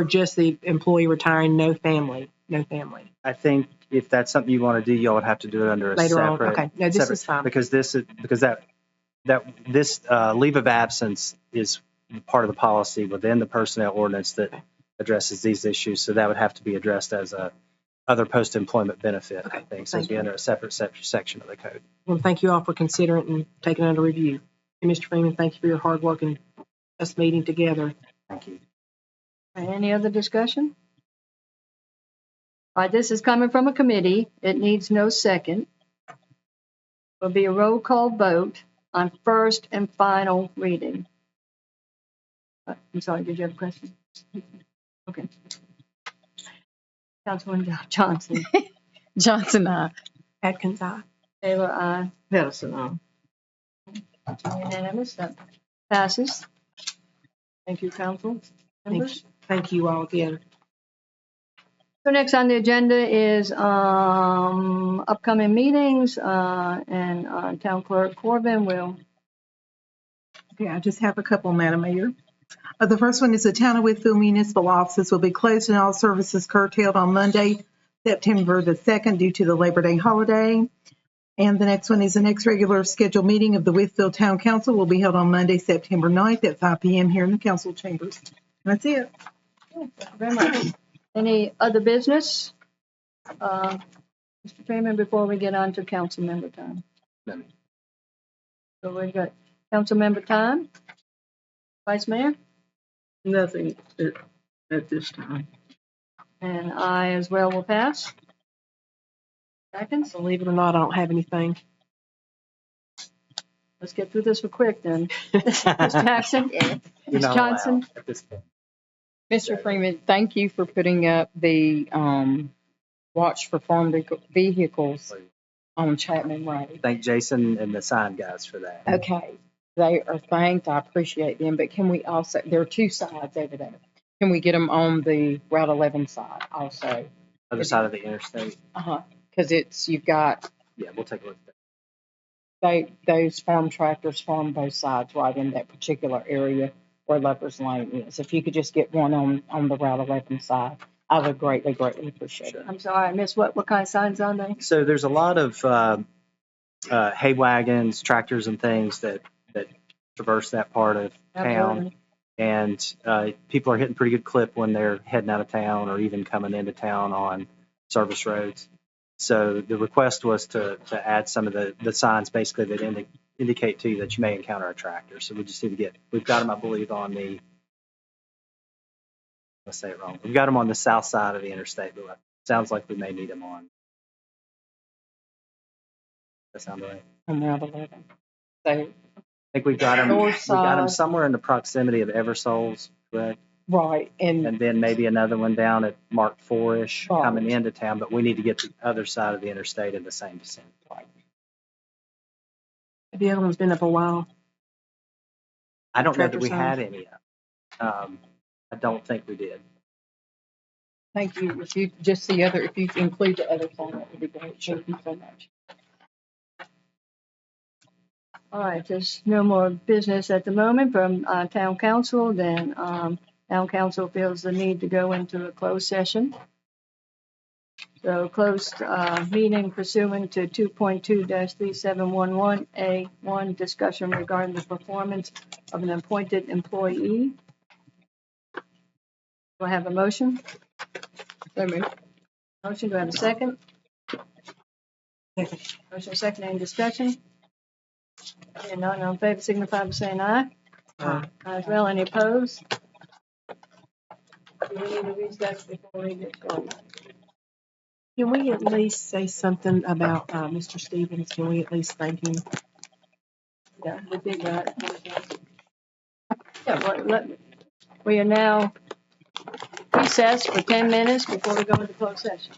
just the employee retiring, no family? I think if that's something you want to do, y'all would have to do it under a Later on. separate. Okay. No, this is fine. Because this leave of absence is part of the policy within the personnel ordinance that addresses these issues. So that would have to be addressed as a other post-employment benefit, I think. So it'd be under a separate section of the code. Well, thank you all for considering and taking it under review. And Mr. Freeman, thank you for your hard work and us meeting together. Thank you. Any other discussion? All right, this is coming from a committee. It needs no second. Will be a roll call vote on first and final reading. I'm sorry, did you have a question? Okay. Councilwoman Johnson. Johnson, aye. Atkins, aye. Taylor, aye. Edison, aye. Unanimous, that passes. Thank you, council members. Thank you all again. So next on the agenda is upcoming meetings, and Town Clerk Corbin will. Okay, I just have a couple, Madam Mayor. The first one is the Town of Wytheville municipal offices will be closed and all services curtailed on Monday, September the 2nd, due to the Labor Day holiday. And the next one is the next regular scheduled meeting of the Wytheville Town Council will be held on Monday, September 9th at 5 p.m. here in the council chambers. And that's it. Thank you very much. Any other business? Mr. Freeman, before we get on to council member time. No. So we've got council member time. Vice Mayor? Nothing at this time. And I as well will pass. Seconds? Believe it or not, I don't have anything. Let's get through this real quick then. Ms. Jackson? You're Ms. not Johnson? allowed at this point. Mr. Freeman, thank you for putting up the watch for farm vehicles on Chapman Road. Thank Jason and the sign guys for that. Okay, they are thanked. I appreciate them, but can we also, there are two sides over there. Can we get them on the Route 11 side also? Other side of the interstate. Because you've got Yeah, we'll take a look at that. those farm tractors farm both sides right in that particular area where Lover's Lane is. If you could just get one on the Route 11 side, I would greatly appreciate it. I'm sorry, I missed what kind of signs on there? So there's a lot of hay wagons, tractors, and things that traverse that part of town. Absolutely. And people are hitting pretty good clip when they're heading out of town or even coming into town on service roads. So the request was to add some of the signs basically that indicate to you that you may encounter a tractor. So we just need to we've got them, I believe, on the let's say it wrong. We've got them on the south side of the interstate, but it sounds like we may need them on. That sound right? On Route 11. So, I think we've got them. North We got them side. somewhere in the proximity of Eversoles, correct? right, And then maybe another one down at Mark 4-ish Right. coming into town, but we need to get the other side of the interstate in the same vicinity. The other one's been up a while. I don't know that we Treasure had any. I don't think we did. thank you. If you just the other, if you include the other side, that would be great. Thank you so much. All right, there's no more business at the moment from town council, then town council feels the need to go into a closed session. So closed meeting pursuant to 2.2-3711A1, discussion regarding the performance of an appointed employee. Do I have a motion? Motion, do I have a second? Motion second, any discussion? Hearing none, all in favor signify by saying aye. Aye as well, any opposed? Do we need to recess before we get started? Can we at least say something about Mr. Stevens? Can we at least thank him? Yeah, we did that. Yeah, we are now recessed for 10 minutes before we go into closed session.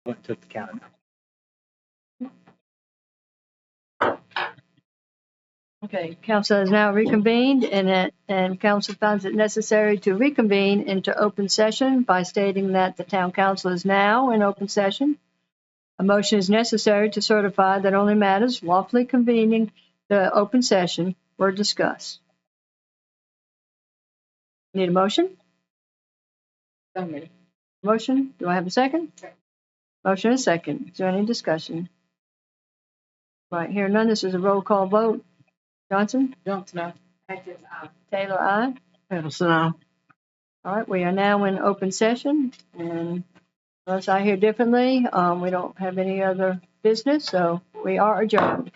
went and took the counter. Okay, council has now reconvened and council finds it necessary to reconvene into open session by stating that the town council is now in open session. A motion is necessary to certify that only matters lawfully convening the open session were discussed. Need a motion? So moved. Motion, do I have a second? Motion and second. Is there any discussion? Right, here none, this is a roll call vote. Johnson? Johnson, aye. Taylor, aye. Peterson, aye. All right, we are now in open session, and unless I hear differently, we don't have any other business, so we are adjourned.